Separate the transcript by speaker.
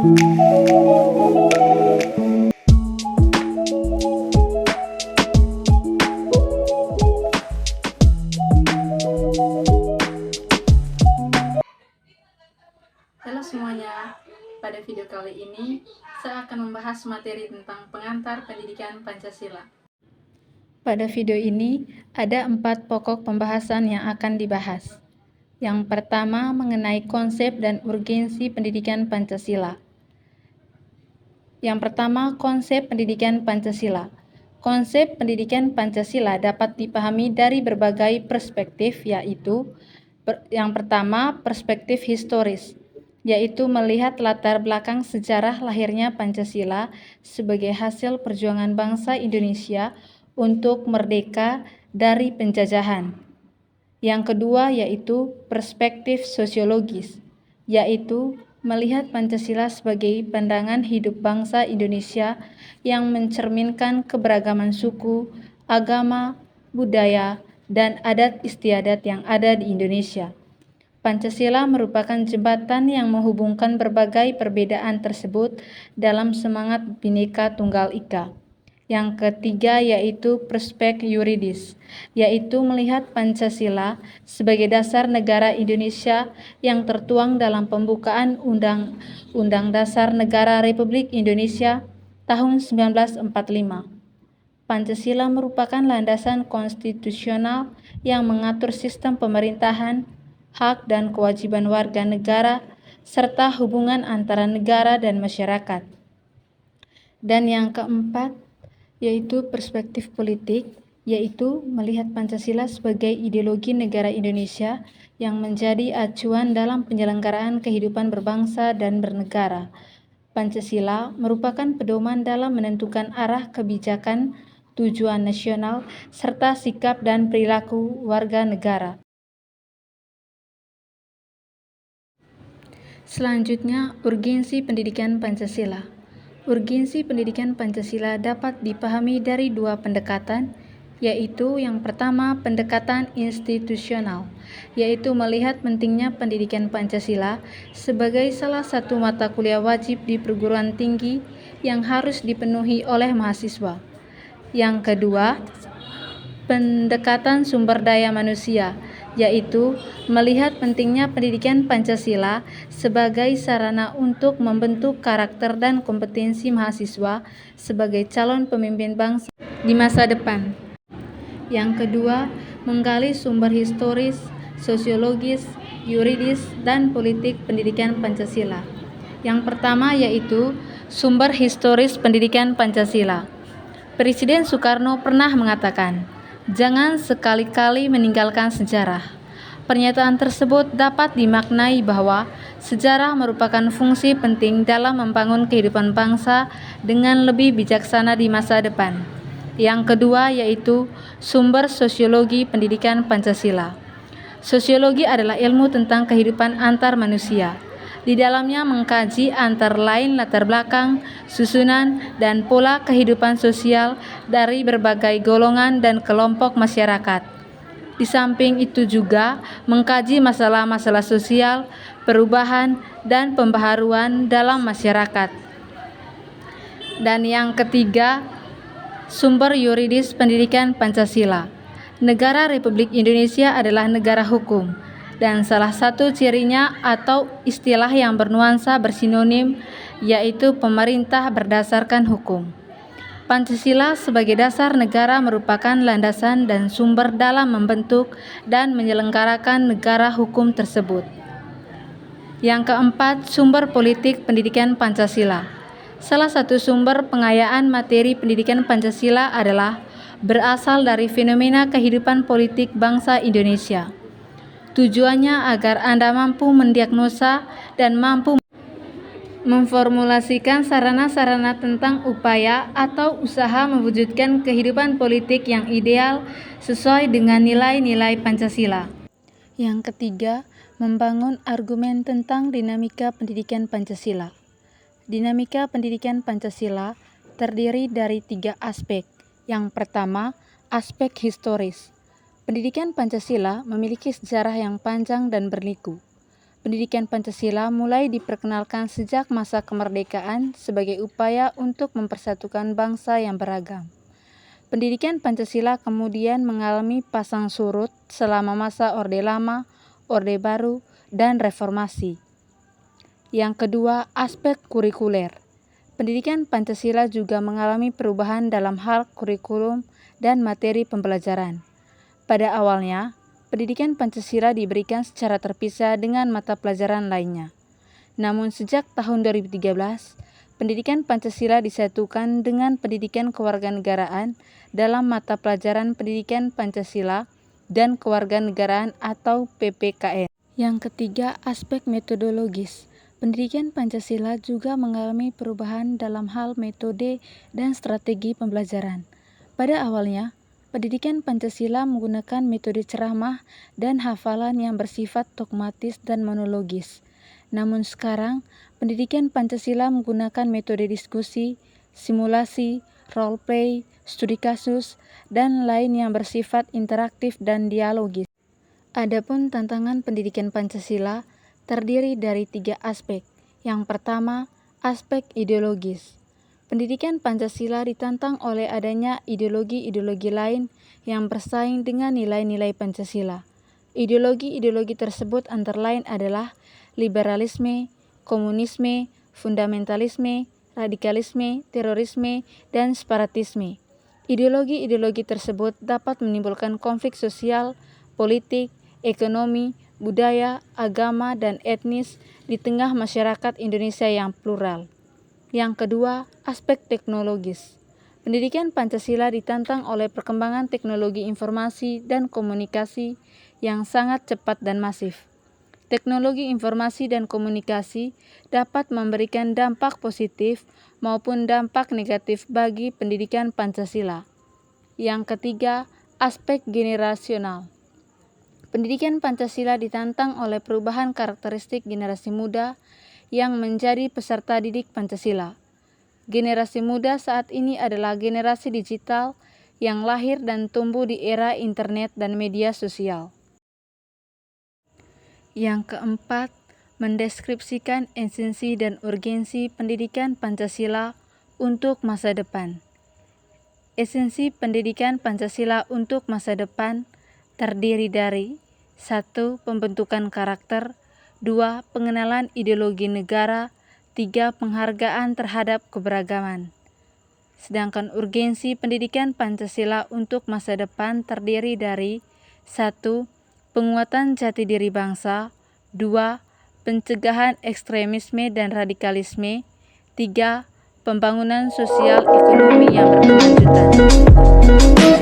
Speaker 1: Halo semuanya, pada video kali ini saya akan membahas materi tentang pengantar pendidikan Pancasila. Pada video ini ada 4 pokok pembahasan yang akan dibahas. Yang pertama mengenai konsep dan urgensi pendidikan Pancasila. Yang pertama, konsep pendidikan Pancasila. Konsep pendidikan Pancasila dapat dipahami dari berbagai perspektif, yaitu yang pertama, perspektif historis, yaitu melihat latar belakang sejarah lahirnya Pancasila sebagai hasil perjuangan bangsa Indonesia untuk merdeka dari penjajahan. Yang kedua yaitu perspektif sosiologis, yaitu melihat Pancasila sebagai pandangan hidup bangsa Indonesia yang mencerminkan keberagaman suku, agama, budaya, dan adat istiadat yang ada di Indonesia. Pancasila merupakan jembatan yang menghubungkan berbagai perbedaan tersebut dalam semangat Bhinneka Tunggal Ika. Yang ketiga yaitu perspektif yuridis, yaitu melihat Pancasila sebagai dasar negara Indonesia yang tertuang dalam pembukaan Undang-Undang Dasar Negara Republik Indonesia tahun 1945. Pancasila merupakan landasan konstitusional yang mengatur sistem pemerintahan, hak dan kewajiban warga negara, serta hubungan antara negara dan masyarakat. Dan yang keempat, yaitu perspektif politik, yaitu melihat Pancasila sebagai ideologi negara Indonesia yang menjadi acuan dalam penyelenggaraan kehidupan berbangsa dan bernegara. Pancasila merupakan pedoman dalam menentukan arah kebijakan, tujuan nasional, serta sikap dan perilaku warga negara. Selanjutnya, urgensi pendidikan Pancasila. Urgensi pendidikan Pancasila dapat dipahami dari 2 pendekatan, yaitu yang pertama pendekatan institusional, yaitu melihat pentingnya pendidikan Pancasila sebagai salah satu mata kuliah wajib di perguruan tinggi yang harus dipenuhi oleh mahasiswa. Yang kedua, pendekatan sumber daya manusia, yaitu melihat pentingnya pendidikan Pancasila sebagai sarana untuk membentuk karakter dan kompetensi mahasiswa sebagai calon pemimpin bangsa di masa depan. Yang kedua, menggali sumber historis, sosiologis, yuridis, dan politik pendidikan Pancasila. Yang pertama yaitu sumber historis pendidikan Pancasila. Presiden Soekarno pernah mengatakan, "Jangan sekali-kali meninggalkan sejarah." Pernyataan tersebut dapat dimaknai bahwa sejarah merupakan fungsi penting dalam membangun kehidupan bangsa dengan lebih bijaksana di masa depan. Yang kedua yaitu sumber sosiologi pendidikan Pancasila. Sosiologi adalah ilmu tentang kehidupan antar manusia. Di dalamnya mengkaji antara lain latar belakang, susunan, dan pola kehidupan sosial dari berbagai golongan dan kelompok masyarakat. Di samping itu juga mengkaji masalah-masalah sosial, perubahan, dan pembaharuan dalam masyarakat. Dan yang ketiga, sumber yuridis pendidikan Pancasila. Negara Republik Indonesia adalah negara hukum, dan salah satu cirinya atau istilah yang bernuansa bersinonim yaitu pemerintah berdasarkan hukum. Pancasila sebagai dasar negara merupakan landasan dan sumber dalam membentuk dan menyelenggarakan negara hukum tersebut. Yang keempat, sumber politik pendidikan Pancasila. Salah satu sumber pengayaan materi pendidikan Pancasila adalah berasal dari fenomena kehidupan politik bangsa Indonesia. Tujuannya agar Anda mampu mendiagnosa dan mampu memformulasikan sarana-sarana tentang upaya atau usaha mewujudkan kehidupan politik yang ideal sesuai dengan nilai-nilai Pancasila. Yang ketiga, membangun argumen tentang dinamika pendidikan Pancasila. Dinamika pendidikan Pancasila terdiri dari 3 aspek. Yang pertama, aspek historis. Pendidikan Pancasila memiliki sejarah yang panjang dan berliku. Pendidikan Pancasila mulai diperkenalkan sejak masa kemerdekaan sebagai upaya untuk mempersatukan bangsa yang beragam. Pendidikan Pancasila kemudian mengalami pasang surut selama masa Orde Lama, Orde Baru, dan Reformasi. Yang kedua, aspek kurikuler. Pendidikan Pancasila juga mengalami perubahan dalam hal kurikulum dan materi pembelajaran. Pada awalnya, pendidikan Pancasila diberikan secara terpisah dengan mata pelajaran lainnya. Namun sejak tahun 2013, pendidikan Pancasila disatukan dengan pendidikan kewarganegaraan dalam mata pelajaran pendidikan Pancasila dan kewarganegaraan atau PPKN. Yang ketiga, aspek metodologis. Pendidikan Pancasila juga mengalami perubahan dalam hal metode dan strategi pembelajaran. Pada awalnya, pendidikan Pancasila menggunakan metode ceramah dan hafalan yang bersifat dogmatis dan monologis. Namun sekarang, pendidikan Pancasila menggunakan metode diskusi, simulasi, role play, studi kasus, dan lain yang bersifat interaktif dan dialogis. Adapun tantangan pendidikan Pancasila terdiri dari 3 aspek. Yang pertama, aspek ideologis. Pendidikan Pancasila ditantang oleh adanya ideologi-ideologi lain yang bersaing dengan nilai-nilai Pancasila. Ideologi-ideologi tersebut antara lain adalah liberalisme, komunisme, fundamentalisme, radikalisme, terorisme, dan separatisme. Ideologi-ideologi tersebut dapat menimbulkan konflik sosial, politik, ekonomi, budaya, agama, dan etnis di tengah masyarakat Indonesia yang plural. Yang kedua, aspek teknologis. Pendidikan Pancasila ditantang oleh perkembangan teknologi informasi dan komunikasi yang sangat cepat dan masif. Teknologi informasi dan komunikasi dapat memberikan dampak positif maupun dampak negatif bagi pendidikan Pancasila. Yang ketiga, aspek generasional. Pendidikan Pancasila ditantang oleh perubahan karakteristik generasi muda yang menjadi peserta didik Pancasila. Generasi muda saat ini adalah generasi digital yang lahir dan tumbuh di era internet dan media sosial. Yang keempat, mendeskripsikan esensi dan urgensi pendidikan Pancasila untuk masa depan. Esensi pendidikan Pancasila untuk masa depan terdiri dari 1. Pembentukan karakter, 2. Pengenalan ideologi negara, 3. Penghargaan terhadap keberagaman. Sedangkan urgensi pendidikan Pancasila untuk masa depan terdiri dari 1. Penguatan jati diri bangsa, 2. Pencegahan ekstremisme dan radikalisme, 3. Pembangunan sosial ekonomi yang berkelanjutan.